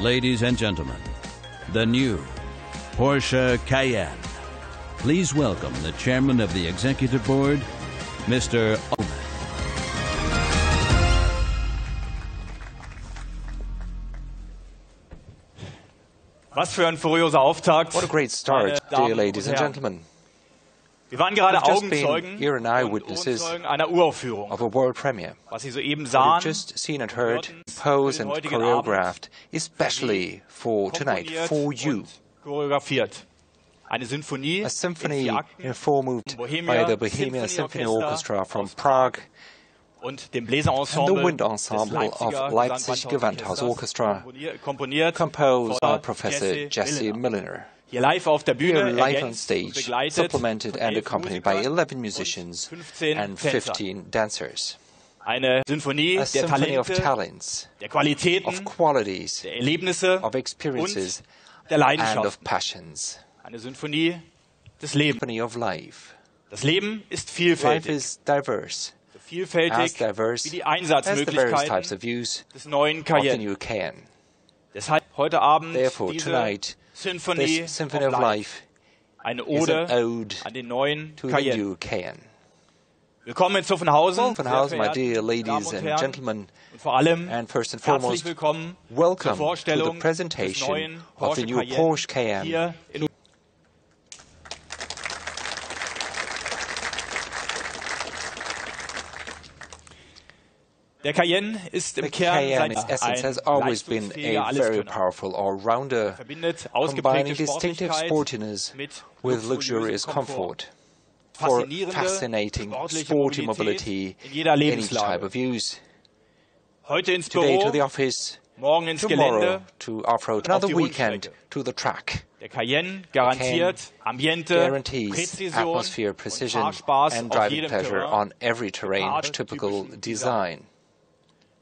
Ladies and gentlemen, the new Porsche Cayenne. Please welcome the chairman of the executive board, Mr. Ullman. Was für ein furioser Auftakt. What a great start, dear ladies and gentlemen. Wir waren gerade We've just Augenzeugen been here and eyewitnesses einer Uraufführung. of a world premiere. Was Sie soeben We've sahen, just seen and heard, composed and choreographed, especially for tonight, for you. choreografiert. Eine Sinfonie A symphony in 4 in Akten 4 moved by the Bohemian Symphony Orchestra from Prague und dem and the Bläserensemble wind des ensemble of Leipzig Gewandhaus Orchestra, komponiert composed by von Professor Jesse Milliner. Hier live auf der Bühne, Here live on ergänzt und stage, begleitet supplemented von and 11 accompanied by Musikern 11 musicians 15 and Tänzer. 15 dancers. Eine Sinfonie A der symphony of Talente, talents, der Qualitäten, of qualities, der Erlebnisse of experiences, und der and Leidenschaft. of passions. Eine Sinfonie des Lebens. Symphony of life. Das Leben ist Life vielfältig, is diverse, so vielfältig as diverse wie die as the various types Einsatzmöglichkeiten of views des neuen of the Cayenne. new Cayenne. Deshalb heute Abend Therefore, diese tonight, Sinfonie this Symphony of of Life, Life eine is an Ode ode an den neuen to the Cayenne. new Cayenne. Willkommen in Zuffenhausen, sehr Zuffenhausen, my verehrte dear Damen ladies und and Herren, gentlemen, und vor allem and first and herzlich foremost, willkommen zur welcome to the Vorstellung des presentation neuen of the Porsche new Cayenne Porsche Cayenne. hier in Der Cayenne ist im The Kern Cayenne, its seit essence, has ein always been leistungsfähiger a very Alleskönner. powerful all-rounder, Verbindet combining ausgeprägte distinctive Sportlichkeit sportiness mit with luxurious comfort for fascinating sporty mobility in jeder in each type Lebenslage. of use. Heute ins Today to Büro, the office, morgen ins tomorrow Gelände. to off-road, auf another die weekend Rundstrecke. to the track. Der Cayenne garantiert Ambiente, Guarantees Präzision atmosphere, und precision Fahrspaß and auf driving jedem pleasure Terrain. on every terrain, Gerade typical typischen design.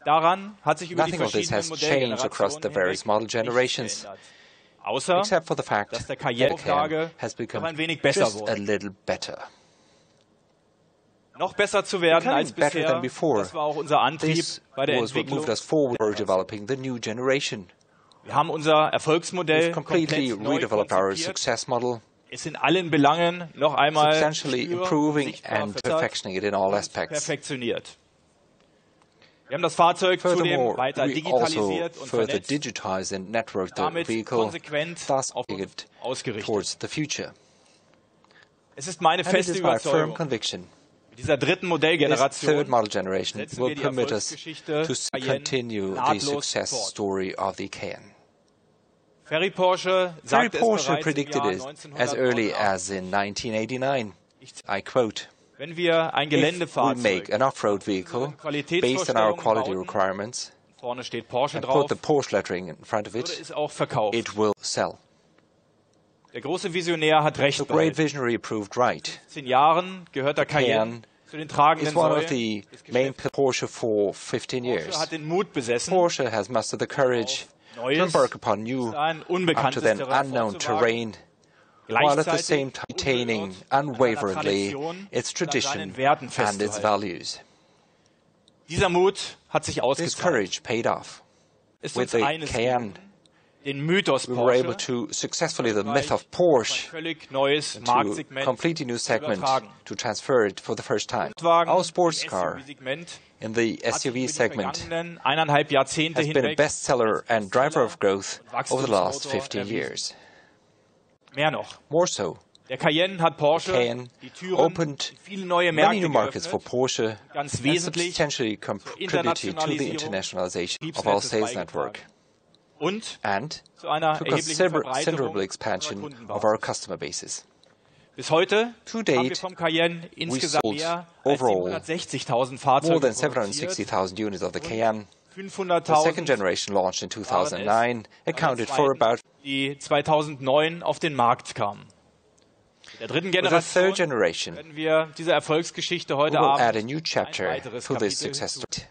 Daran hat sich über die Nothing of this verschiedenen has changed across the various model Modellgenerationen generations, nichts geändert. Außer, except for the fact dass that der the Cayenne-Auflage Cayenne has noch become ein wenig besser just a wurde. little better. Noch besser zu werden Becoming als better bisher, than before. das war auch unser Antrieb This bei der was what Entwicklung. moved us forward for developing the new generation. Wir haben unser Erfolgsmodell We've completely komplett neu redeveloped our konzipiert. success model, Es in allen Belangen noch einmal substantially spürbar, improving sichtbar and verbessert perfectioning it in all und aspects. perfektioniert. Wir haben das Fahrzeug zudem Furthermore, weiter we also digitalisiert und further vernetzt, digitize and network the damit vehicle, konsequent thus auf making uns it ausgerichtet. towards the future. Es ist meine And it feste is my firm Überzeugung, conviction mit dieser dritten this Modellgeneration third model generation setzen will wir die permit us Erfolgsgeschichte to Cayenne continue the nahtlos success fort. story of the Cayenne. Ferry Porsche Ferry sagte es Porsche bereits im predicted Jahr it as early 1989. as in 1989. I quote, Wenn wir ein "If we Geländefahrzeug make an off-road vehicle based on our quality requirements vorne steht Porsche and drauf, put the Porsche lettering in front of würde it, es auch verkauft. it will sell." Der große Visionär hat recht The great behalten. visionary proved right. In 10 Jahren gehört der Cayenne Cayenne zu den It's tragenden one of Säulen the des main Geschäfts. Porsche for 15 Porsche years. hat den Mut besessen, Porsche has mustered the courage to Neues, embark upon new, ein up to unbekanntes then Terrain unknown vorzuwagen, terrain, while at the gleichzeitig same time retaining unbeirrt an seiner unwaveringly Tradition its und an tradition seinen Werten and its festzuhalten. values. Dieser Mut hat sich This ausgezahlt. courage paid off. Ist With uns the eines Cayenne, gelungen, den Mythos we were able Porsche to successfully the myth of ein Porsche völlig neues to a Marktsegment completely new zu segment übertragen. to transfer it for the first time. Sportwagen Our im sports car SUV-Segment in the hat sich über SUV die segment vergangenen 1,5 Jahrzehnte has been a hinweg bestseller and driver of growth als over the last Wachstumsmotor 15 erwiesen. years. Mehr noch. More so, Der Cayenne hat Porsche Cayenne die Türen opened in viele neue many Märkte new markets for geöffnet, Porsche ganz and wesentlich substantially contributed to the internationalization of our sales network und and zu einer to erheblichen considerable Verbreiterung expansion unserer of our Kundenbasis. customer bases. Bis heute To haben wir date, vom Cayenne insgesamt sold mehr als overall 760.000 More Fahrzeuge than produziert. 760,000 units of the Cayenne. The 500.000 second generation launched in 2009 accounted for about die 2009 auf den Markt kamen. Mit der dritten with the third Generation generation. werden wir dieser Erfolgsgeschichte We heute will add a Abend new ein chapter weiteres to this Kapitel success hinzu. story.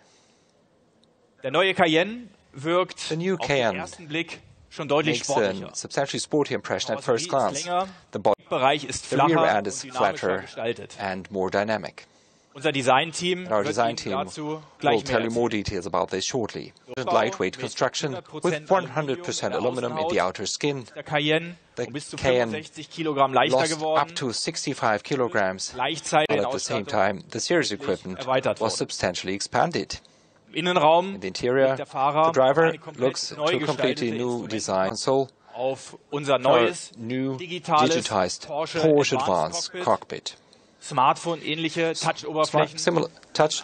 Der neue Cayenne wirkt The new auf den Cayenne ersten Blick schon deutlich Makes a sportlicher. substantially sporty impression at first Karosserie ist glance. länger, The body der Bereich ist The rear flacher end und is dynamischer flatter gestaltet. and more dynamic. Unser Design-Team Our wird design Ihnen team dazu will gleich tell mehr you more erzählen. details about this shortly. Lightweight construction with 100% aluminum in the outer skin. Der Cayenne The bis zu Cayenne 65 Kilogramm leichter lost geworden. up to 65 kilograms, Gleichzeitig but at the same time, the series equipment erweitert was worden. substantially expanded. Im Innenraum In the interior, blickt der Fahrer the driver auf eine komplett looks neu to a completely gestaltete new design console, auf unser our neues new digitales digitized Porsche Porsche Advanced Advanced Cockpit. Smartphone-ähnliche Touch-Oberflächen. Similar touch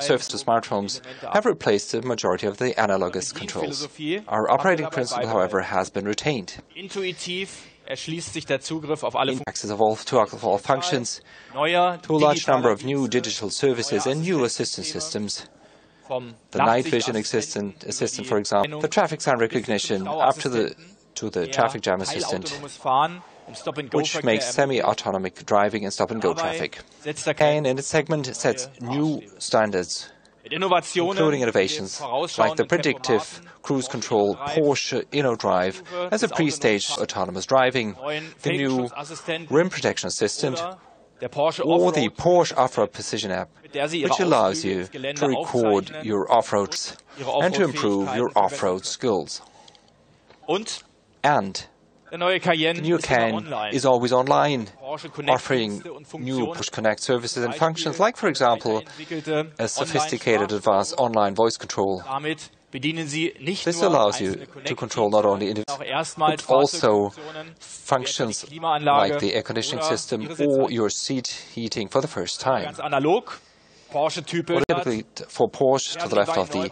surface to smartphones have replaced the majority of the analogous controls. Our operating principle, however, has been retained. Intuitiv erschließt sich der Zugriff auf alle Access of all functions neuer to a large number of new digitaler digital services and new assistance systems. vom The night vision assistant, for example, the traffic sign recognition, up to the traffic jam assistant, teilautonomes Fahren im which Stop-and-Go-Verkehr makes semi-autonomic driving and stop-and-go traffic. setzt der Cayenne in its segment sets new standards, mit Innovationen, including innovations like the predictive cruise control Porsche InnoDrive as a pre-staged autonomous driving, the new rim protection assistant, der Porsche or the Offroad, Porsche Off-Road Precision app, mit der Sie Ihre which allows Ausflüge you ins Gelände to record aufzeichnen, your off-roads and to improve your off-road skills. und And der neue Cayenne the new ist immer Cayenne online. is always online, Porsche Connect offering Dienste und new Funktionen, Push Connect services and functions like, for example, weiterentwickelte a sophisticated Online-Sprachsteuerung. advanced online voice control. Damit bedienen Sie nicht This nur allows you einzelne to control not only Connect-Dienste, individual, auch erstmals but also Fahrzeugfunktionen, functions wie die Klimaanlage like the air conditioning oder system Ihre or Sitzheizung. your seat heating for the first time. Ganz analog, Porsche-typisch, Or typically for Porsche to the left of the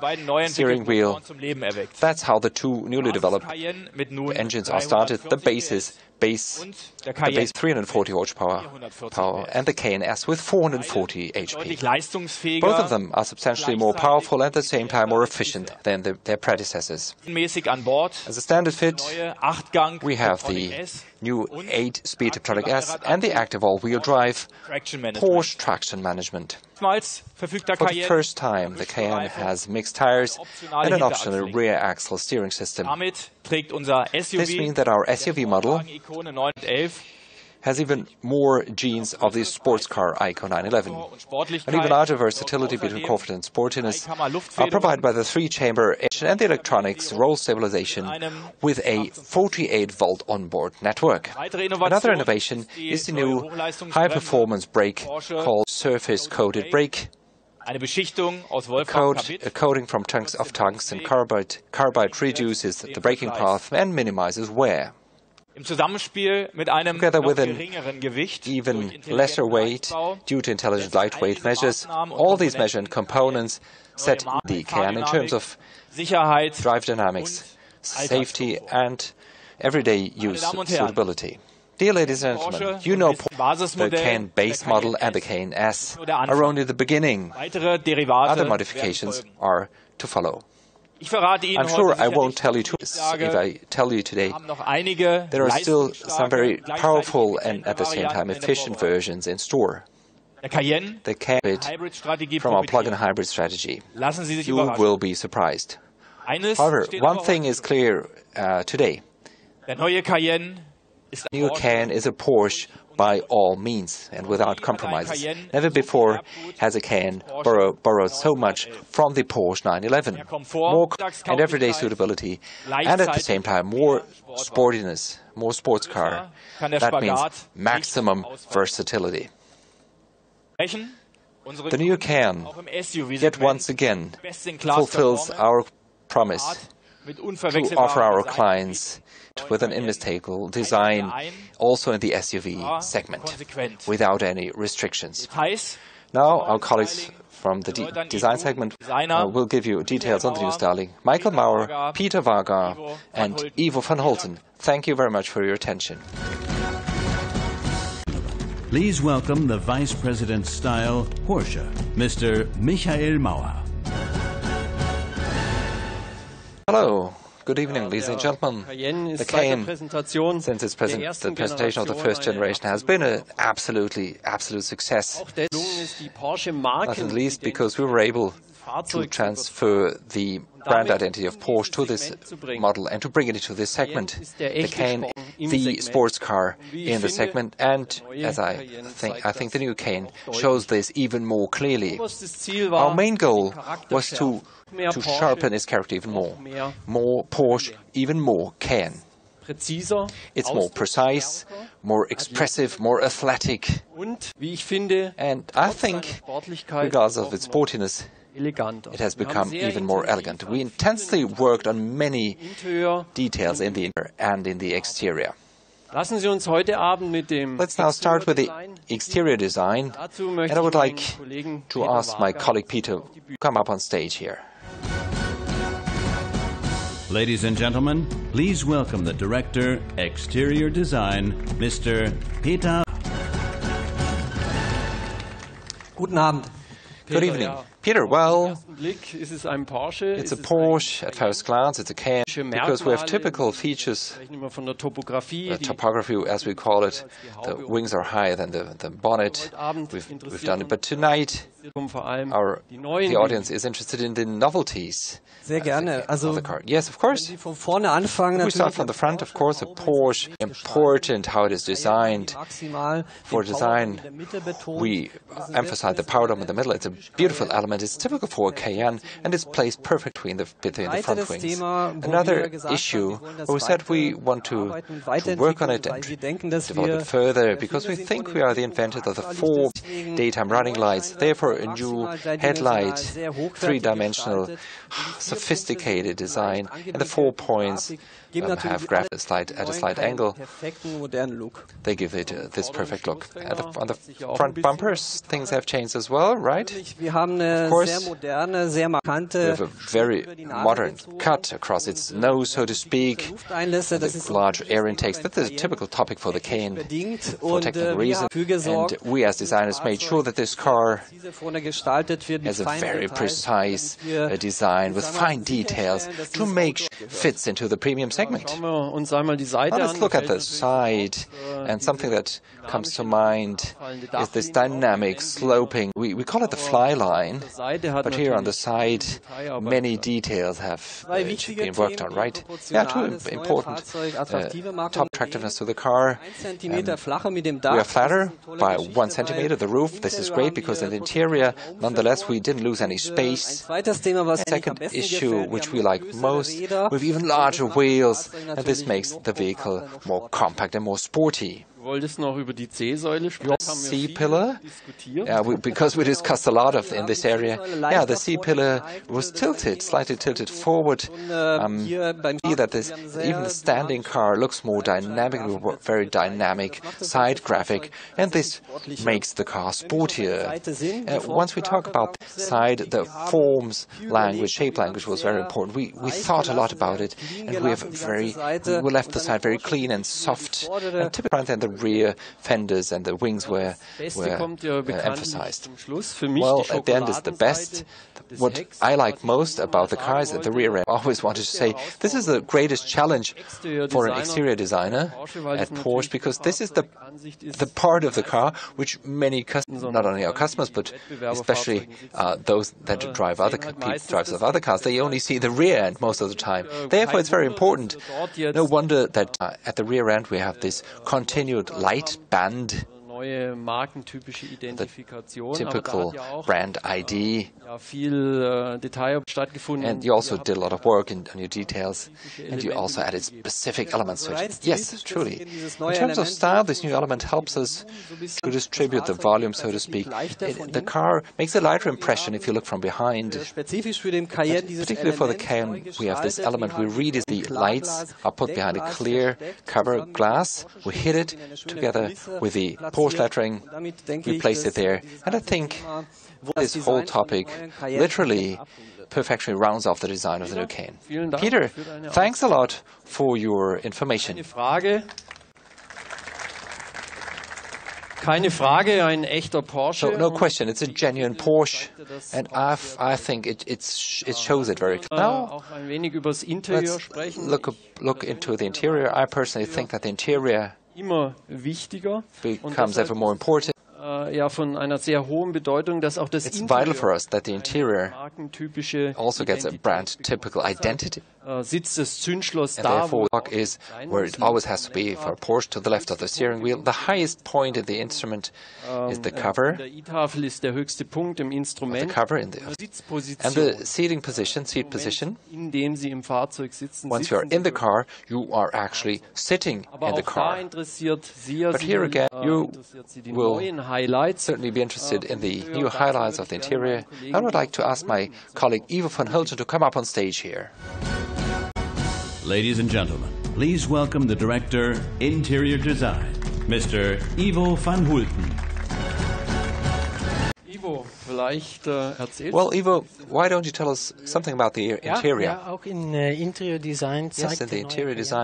steering wheel. zum Leben erweckt. That's how the two newly developed Cayenne mit nun engines are started. The base is base und der the Cayenne base 340 horsepower and the Cayenne S with 440 deutlich HP. leistungsfähiger, Both of them are substantially more powerful and at the same time more efficient than their predecessors. mäßig an Bord. As a standard fit, Neue 8-Gang we have Petronic the S new 8-speed Petronic S and the active all-wheel drive Traction Management. Porsche traction management. Erstmals verfügt der For the Cayenne first time, the Cayenne has mixed tires and an optional rear axle steering system. Damit trägt unser SUV This means that our SUV model Ikone 911 has even more genes of the sports car Icon 911. und Sportlichkeit, And even larger versatility between comfort and sportiness are provided by the 3-chamber engine and the electronics roll stabilization with a 48-volt onboard network. Weitere Another Innovation innovation is the new high-performance brake called surface-coated brake. Eine Beschichtung aus A Wolfram-Carbid, coating from tungsten carbide. Carbide reduces the braking path and minimizes wear. im Zusammenspiel mit einem Together noch with an geringeren Gewicht, even durch intelligenten lesser weight Leichtbau, due to intelligent lightweight measures. All these measured components set the Cayenne in terms of Sicherheit, drive dynamics, safety, and everyday use suitability. Dear ladies and gentlemen, you know the Cayenne base model and the Cayenne S are only the beginning. weitere Derivate Other werden modifications folgen. are to follow. Ich verrate Ihnen I'm sure heute I sicher won't nicht, tell you ich if sage, I tell you today. haben noch einige There are still some very leistungsstarke, powerful gleichzeitig and at the same time effiziente efficient Varianten in der versions in store. Vorbereitung. Der Cayenne, The Cayenne Hybrid-Strategie from our plug-in profitiert. hybrid strategy. Lassen Sie sich You überraschen. will be surprised. Eines However, steht one aber thing heute is clear today. Der neue Cayenne ist ein New Porsche. Cayenne is a Porsche by all means and without compromises. Never before has a Cayenne borrowed so much from the Porsche 911. More and everyday suitability, and at the same time more sportiness, more sports car. That means maximum versatility. The new Cayenne yet once again fulfills our promise to offer our clients with an unmistakable design also in the SUV segment without any restrictions. Now our colleagues from the design segment will give you details on the new styling. Michael Maurer, Peter Varga and Ivo van Holten. Thank you very much for your attention. Please welcome the Vice President Style Porsche, Mr. Michael Maurer. Hello. Good evening, ladies and gentlemen. The Cayenne, since its the presentation of the first generation, has been an absolute success. Not at least because we were able to transfer the brand identity of Porsche to this model and to bring it into this segment. The Cayenne, the sports car in the segment, and as I think the new Cayenne shows this even more clearly. Our main goal was to sharpen its character even more. More Porsche, even more Cayenne. It's more precise, more expressive, more athletic, and I think, regardless of its sportiness, it has become even more elegant. We intensely worked on many details in the interior and in the exterior. Let's now start with the exterior design, and I would like to ask my colleague Peter to come up on stage here. Ladies and gentlemen, please welcome the Director, Exterior Design, Mr. Peter. Guten Abend. Good evening. Peter, well, it's a Porsche at first glance, it's a Cayenne, because we have typical features, topography as we call it. The wings are higher than the bonnet. We've done it, but tonight the audience is interested in the novelties of the car. Yes, of course. We start from the front, of course. A Porsche, important how it is designed. For design, we emphasize the power dome in the middle. It's a beautiful element. It's typical for a Cayenne, and it's placed perfectly between the front wings. Another issue, we said we want to work on it and develop it further, because we think we are the inventors of the 4 daytime running lights. Therefore, a new headlight, 3-dimensional, sophisticated design, and the 4 points have graphed at a slight angle. They give it this perfect look. On the front bumpers, things have changed as well, right? Of course, we have a very modern cut across its nose, so to speak, the large air intakes. That's a typical topic for the Cayenne for technical reasons. And we as designers made sure that this car has a very precise design with fine details to make sure it fits into the premium segment. Now let's look at the side, and something that comes to mind is this dynamic sloping. We call it the fly line, but here on the side many details have been worked on, right? Yeah, 2 important top attractiveness to the car. We are flatter by 1 centimeter, the roof. This is great because in the interior, nonetheless, we didn't lose any space. Second issue, which we like most, with even larger wheels, and this makes the vehicle more compact and more sporty. C-pillar, because we discussed a lot in this area. Yeah, the C-pillar was tilted, slightly tilted forward. See that even the standing car looks more dynamic, very dynamic side graphic, and this makes the car sportier. Once we talk about the side, the forms language, shape language was very important. We thought a lot about it, and we left the side very clean and soft, and typically then the rear fenders and the wings were emphasized. Well, at the end is the best. What I like most about the car is that the rear end. I always wanted to say this is the greatest challenge for an exterior designer at Porsche, because this is the part of the car which many customers, not only our customers, but especially those that drive drivers of other cars, they only see the rear end most of the time. Therefore, it's very important. No wonder that at the rear end we have this continued light band, the typical brand ID, and you also did a lot of work on your details, and you also added specific elements to it. Yes, truly. In terms of style, this new element helps us to distribute the volume, so to speak. The car makes a lighter impression if you look from behind. Particularly for the Cayenne, we have this element. We read is the lights are put behind a clear cover glass. We hit it together with the Porsche lettering. We place it there, and I think this whole topic literally perfectly rounds off the design of the new Cayenne. Peter, thanks a lot for your information. So, no question, it's a genuine Porsche, and I think it shows it very clearly. Now, let's look into the interior. I personally think that the interior becomes ever more important. It's vital for us that the interior also gets a brand-typical identity. And therefore, the lock is where it always has to be for a Porsche, to the left of the steering wheel. The highest point in the instrument is the cover. The cover and the seat position. Once you are in the car, you are actually sitting in the car. But here again, you will certainly be interested in the new highlights of the interior. I would like to ask my colleague Ivo van Hulten to come up on stage here. Ladies and gentlemen, please welcome the Director, Interior Design, Mr. Ivo van Hulten. Well, Ivo, why don't you tell us something about the interior? Yes, in the interior design,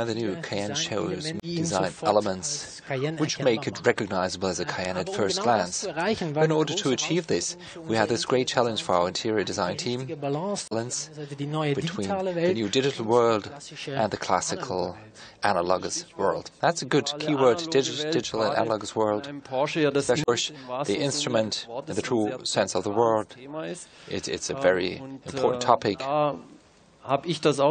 the new Cayenne shows design elements which make it recognizable as a Cayenne at first glance. In order to achieve this, we had this great challenge for our interior design team, balance between the new digital world and the classical analogous world. That's a good keyword, digital and analogous world. Especially the instrument in the true sense of the word. It's a very important topic. My impression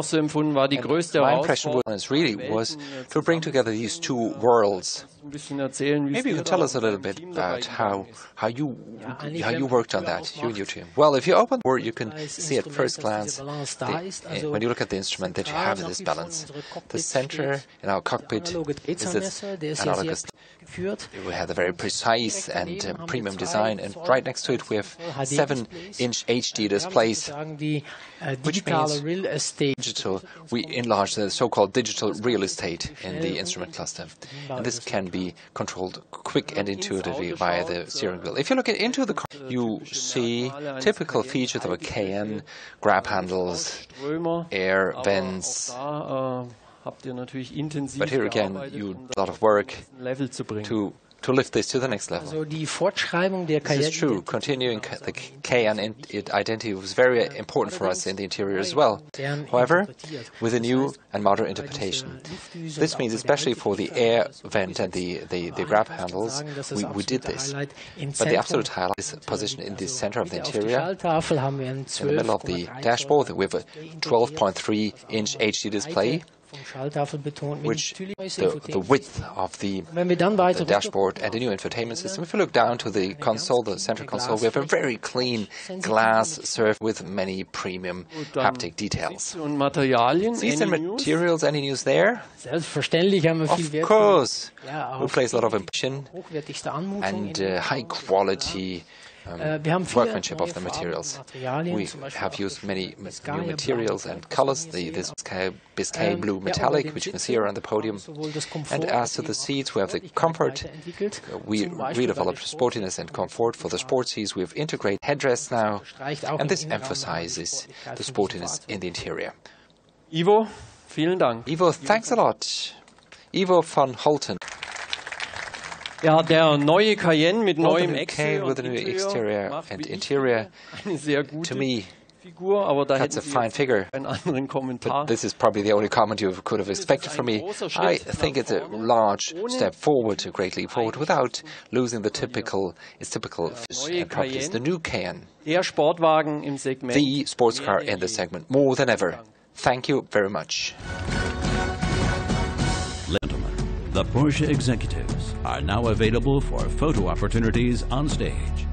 was to bring together these two worlds. Maybe you can tell us a little bit about how you worked on that, you and your team. Well, if you open the word, you can see at first glance, when you look at the instrument, that you have this balance. The center in our cockpit is this analogous. We have a very precise and premium design, and right next to it we have 7-inch HD displays, which means digital. We enlarge the so-called digital real estate in the instrument cluster, and this can be controlled quick and intuitively via the steering wheel. If you look into the car, you see typical features of a Cayenne: grab handles, air vents. But here again, you do a lot of work to lift this to the next level. This is true. Continuing the Cayenne identity was very important for us in the interior as well. However, with a new and modern interpretation. This means, especially for the air vent and the grab handles, we did this. But the absolute highlight is positioned in the center of the interior. In the middle of the dashboard, we have a 12.3-inch HD display, which the width of the dashboard and the new infotainment system. If you look down to the console, the center console, we have a very clean glass surface with many premium haptic details. Seats and materials, any news there? Of course. We place a lot of ambition and high quality workmanship of the materials. We have used many new materials and colors, this Biscay blue metallic, which you can see here on the podium. And as to the seats, we have the comfort. We redeveloped sportiness and comfort for the sport seats. We have integrated headrests now, and this emphasizes the sportiness in the interior. Ivo, vielen Dank. Ivo, thanks a lot. Ivo van Hulten. Ja, der neue Cayenne mit neuem exterior and interior, to me, that's a fine figure. But this is probably the only comment you could have expected from me. I think it's a large step forward, a great leap forward, without losing its typical properties. The new Cayenne, the sports car in the segment, more than ever. Thank you very much. The Porsche executives are now available for photo opportunities on stage.